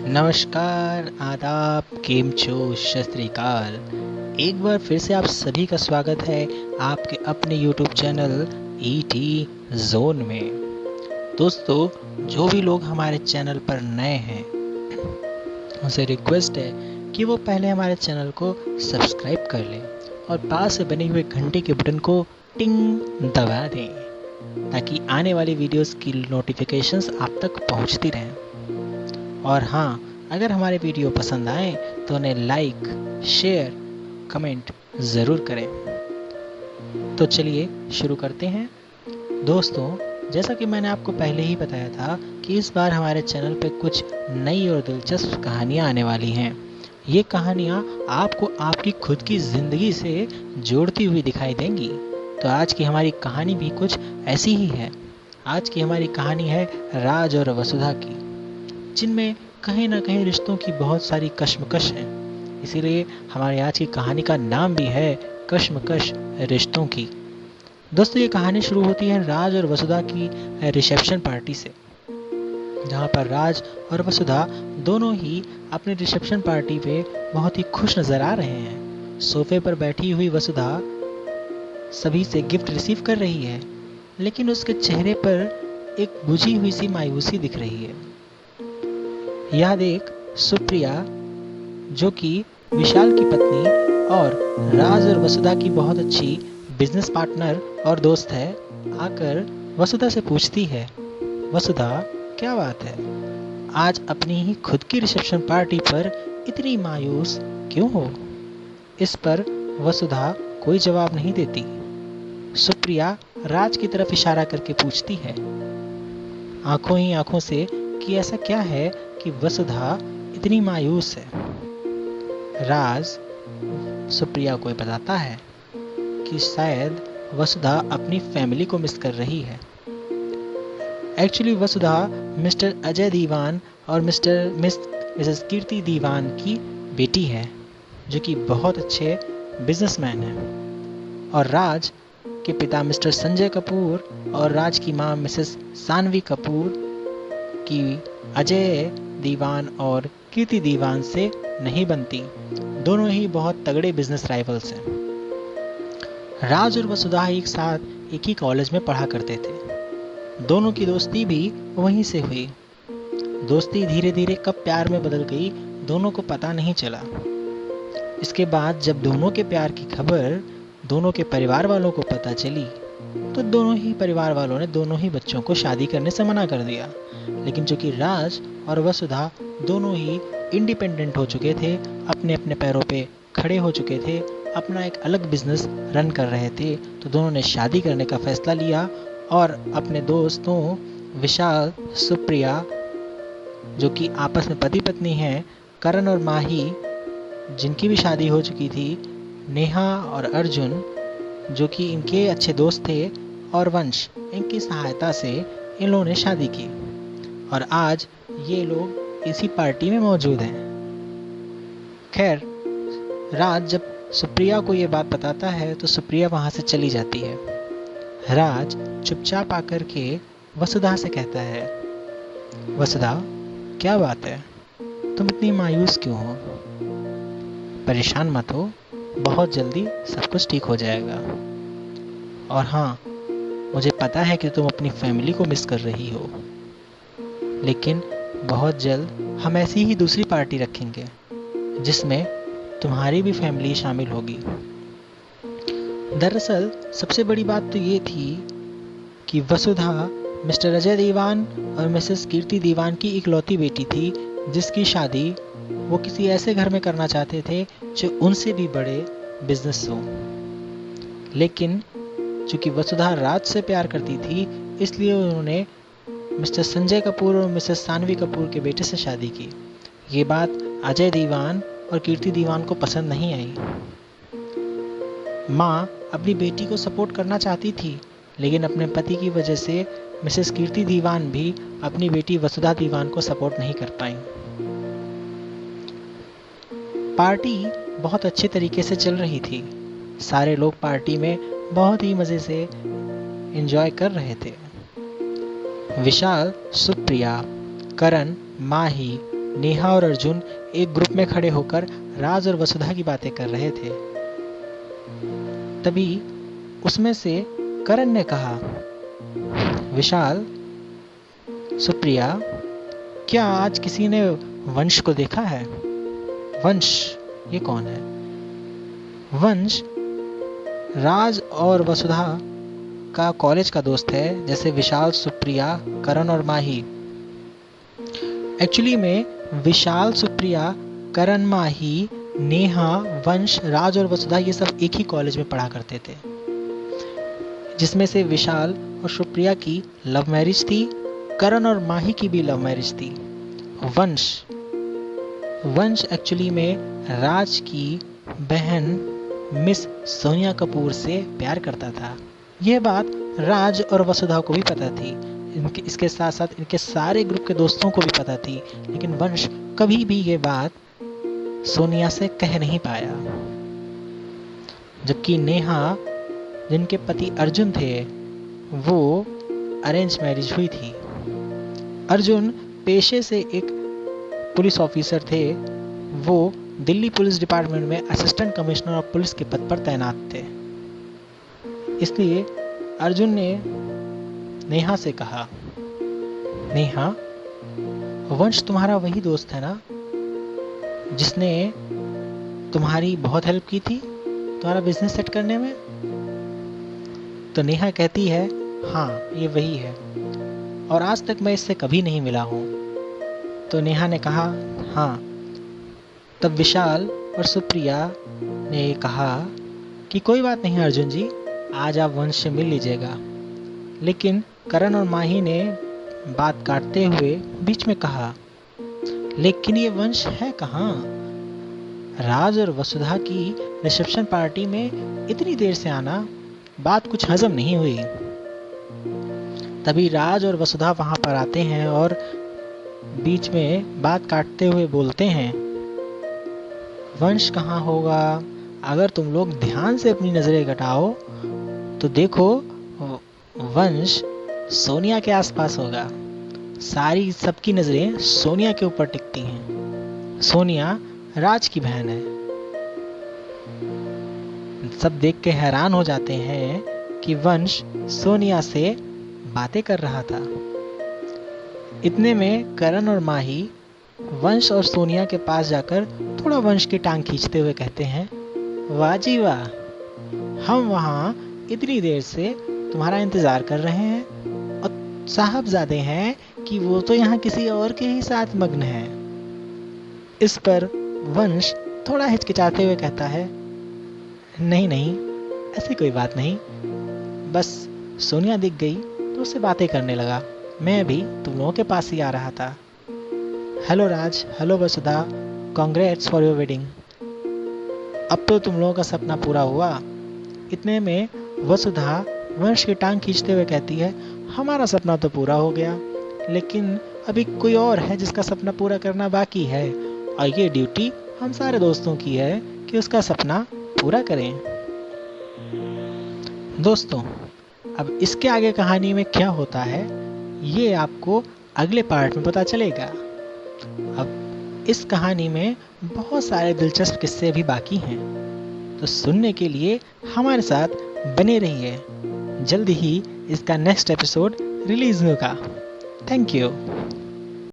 नमस्कार, आदाब, केम छो, सत श्री अकाल। एक बार फिर से आप सभी का स्वागत है आपके अपने YouTube चैनल ईटी जोन में। दोस्तों, जो भी लोग हमारे चैनल पर नए हैं उनसे रिक्वेस्ट है कि वो पहले हमारे चैनल को सब्सक्राइब कर लें और पास से बने हुए घंटे के बटन को टिंग दबा दें ताकि आने वाली वीडियोस की नोटिफिकेशंस आप तक पहुंचती रहें। और हाँ, अगर हमारे वीडियो पसंद आए तो उन्हें लाइक, शेयर, कमेंट ज़रूर करें। तो चलिए शुरू करते हैं। दोस्तों, जैसा कि मैंने आपको पहले ही बताया था कि इस बार हमारे चैनल पे कुछ नई और दिलचस्प कहानियाँ आने वाली हैं। ये कहानियाँ आपको आपकी खुद की ज़िंदगी से जोड़ती हुई दिखाई देंगी। तो आज की हमारी कहानी भी कुछ ऐसी ही है। आज की हमारी कहानी है राज और वसुधा की, जिनमें कहीं ना कहीं रिश्तों की बहुत सारी कश्मकश है। इसीलिए हमारी आज की कहानी का नाम भी है कश्मकश रिश्तों की। दोस्तों, ये कहानी शुरू होती है राज और वसुधा की रिसेप्शन पार्टी से, जहाँ पर राज और वसुधा दोनों ही अपने रिसेप्शन पार्टी पे बहुत ही खुश नज़र आ रहे हैं। सोफे पर बैठी हुई वसुधा सभी से गिफ्ट रिसीव कर रही है, लेकिन उसके चेहरे पर एक बुझी हुई सी मायूसी दिख रही है। यह देख सुप्रिया, जो कि विशाल की पत्नी और राज और वसुधा की बहुत अच्छी बिजनेस पार्टनर और दोस्त है, आकर वसुधा से पूछती है, वसुधा, क्या बात है? आज अपनी ही खुद की रिसेप्शन पार्टी पर इतनी मायूस क्यों हो? इस पर वसुधा कोई जवाब नहीं देती। सुप्रिया राज की तरफ इशारा करके पूछती है, आंखों ही आंखों से, कि ऐसा क्या है कि वसुधा इतनी मायूस है। राज सुप्रिया को बताता है कि शायद वसुधा अपनी फैमिली को मिस कर रही है। एक्चुअली वसुधा मिस्टर अजय दीवान और मिसेस कीर्ति दीवान की बेटी है, जो कि बहुत अच्छे बिजनेसमैन हैं। और राज के पिता मिस्टर संजय कपूर और राज की माँ मिसेस सानवी कपूर की अजय दीवान और कीर्ति दीवान से नहीं बनती। दोनों ही बहुत तगड़े बिजनेस राइवल्स हैं। राज और वसुधा एक साथ एक ही कॉलेज में पढ़ा करते थे। दोनों की दोस्ती भी वहीं से हुई। दोस्ती धीरे धीरे कब प्यार में बदल गई, दोनों को पता नहीं चला। इसके बाद जब दोनों के प्यार की खबर दोनों के परिवार वालों को पता चली, तो दोनों ही परिवार वालों ने दोनों ही बच्चों को शादी करने से मना कर दिया। लेकिन चूंकि राज और वसुधा दोनों ही इंडिपेंडेंट हो चुके थे, अपने अपने पैरों पे खड़े हो चुके थे, अपना एक अलग बिजनेस रन कर रहे थे, तो दोनों ने शादी करने का फैसला लिया। और अपने दोस्तों विशाल, सुप्रिया, जो कि आपस में पति पत्नी हैं, करण और माही, जिनकी भी शादी हो चुकी थी, नेहा और अर्जुन, जो कि इनके अच्छे दोस्त थे, और वंश, इनकी सहायता से इन लोगों ने शादी की। और आज ये लोग इसी पार्टी में मौजूद हैं। खैर, राज जब सुप्रिया को ये बात बताता है तो सुप्रिया वहाँ से चली जाती है। राज चुपचाप आकर के वसुधा से कहता है, वसुधा, क्या बात है? तुम इतनी मायूस क्यों हो? परेशान मत हो, बहुत जल्दी सब कुछ ठीक हो जाएगा। और हाँ, मुझे पता है कि तुम अपनी फैमिली को मिस कर रही हो, लेकिन बहुत जल्द हम ऐसी ही दूसरी पार्टी रखेंगे जिसमें तुम्हारी भी फैमिली शामिल होगी। दरअसल सबसे बड़ी बात तो ये थी कि वसुधा मिस्टर अजय दीवान और मिसेस कीर्ति दीवान की इकलौती बेटी थी, जिसकी शादी वो किसी ऐसे घर में करना चाहते थे जो उनसे भी बड़े बिजनेस हो। लेकिन चूंकि वसुधा राज से प्यार करती थी, इसलिए उन्होंने मिस्टर संजय कपूर और मिसेस सानवी कपूर के बेटे से शादी की। ये बात अजय दीवान और कीर्ति दीवान को पसंद नहीं आई। माँ अपनी बेटी को सपोर्ट करना चाहती थी, लेकिन अपने पति की वजह से मिसेस कीर्ति दीवान भी अपनी बेटी वसुधा दीवान को सपोर्ट नहीं कर पाई। पार्टी बहुत अच्छे तरीके से चल रही थी। सारे लोग पार्टी में बहुत ही मज़े से एंजॉय कर रहे थे। विशाल, सुप्रिया, करण, माही, नेहा और अर्जुन एक ग्रुप में खड़े होकर राज और वसुधा की बातें कर रहे थे। तभी उसमें से करण ने कहा, विशाल, सुप्रिया, क्या आज किसी ने वंश को देखा है? वंश? ये कौन है? वंश राज और वसुधा का कॉलेज का दोस्त है, जैसे विशाल, सुप्रिया, करण और माही। एक्चुअली में विशाल, सुप्रिया, करण, माही, नेहा, वंश, राज और वसुधा ये सब एक ही कॉलेज में पढ़ा करते थे, जिसमें से विशाल और सुप्रिया की लव मैरिज थी, करण और माही की भी लव मैरिज थी। वंश एक्चुअली में राज की बहन मिस सोनिया कपूर से प्यार करता था। यह बात राज और वसुधा को भी पता थी। इसके साथ साथ इनके सारे ग्रुप के दोस्तों को भी पता थी, लेकिन वंश कभी भी ये बात सोनिया से कह नहीं पाया। जबकि नेहा, जिनके पति अर्जुन थे, वो अरेंज मैरिज हुई थी। अर्जुन पेशे से एक पुलिस ऑफिसर थे। वो दिल्ली पुलिस डिपार्टमेंट में असिस्टेंट कमिश्नर ऑफ पुलिस के पद पर तैनात थे। इसलिए अर्जुन ने नेहा से कहा, नेहा, वंश तुम्हारा वही दोस्त है ना, जिसने तुम्हारी बहुत हेल्प की थी तुम्हारा बिजनेस सेट करने में? तो नेहा कहती है, हाँ, ये वही है, और आज तक मैं इससे कभी नहीं मिला हूँ। तो नेहा ने कहा, हाँ। तब विशाल और सुप्रिया ने कहा कि कोई बात नहीं अर्जुन जी, आज आप वंश से मिल लीजिएगा। लेकिन करण और माही ने बात काटते हुए बीच में कहा, लेकिन ये वंश है कहाँ? राज और वसुधा की रिसेप्शन पार्टी में इतनी देर से आना, बात कुछ हजम नहीं हुई। तभी राज और वसुधा वहां पर आते हैं और बीच में बात काटते हुए बोलते हैं, वंश कहाँ होगा? अगर तुम लोग ध्यान से अपनी नजरें घटाओ तो देखो, वंश सोनिया के आसपास होगा। सारी सबकी नजरें सोनिया के ऊपर टिकती हैं। सोनिया राज की बहन है। सब देख के हैरान हो जाते हैं कि वंश सोनिया से बातें कर रहा था। इतने में करण और माही वंश और सोनिया के पास जाकर थोड़ा वंश की टांग खींचते हुए कहते हैं, वाह जी वाह, हम वहाँ इतनी देर से तुम्हारा इंतजार कर रहे हैं और साहबजादे हैं कि वो तो यहाँ किसी और के ही साथ मग्न है। इस पर वंश थोड़ा हिचकिचाते हुए कहता है, नहीं नहीं, ऐसी कोई बात नहीं, बस सोनिया दिख गई तो उससे बातें करने लगा। मैं भी तुम लोगों के पास ही आ रहा था। Hello Raj, hello Vasudha, congrats for your wedding. अब तो तुम लोगों का सपना पूरा हुआ। इतने में वसुधा वंश की टांग खींचते हुए कहती है, हमारा सपना तो पूरा हो गया, लेकिन अभी कोई और है जिसका सपना पूरा करना बाकी है, और ये ड्यूटी हम सारे दोस्तों की है कि उसका सपना पूरा करें। दोस्तों, अब इसके आगे कहानी में क्या होता है ये आपको अगले पार्ट में पता चलेगा। अब इस कहानी में बहुत सारे दिलचस्प किस्से अभी बाकी हैं, तो सुनने के लिए हमारे साथ बने रहिए। जल्दी ही इसका नेक्स्ट एपिसोड रिलीज होगा। Thank you.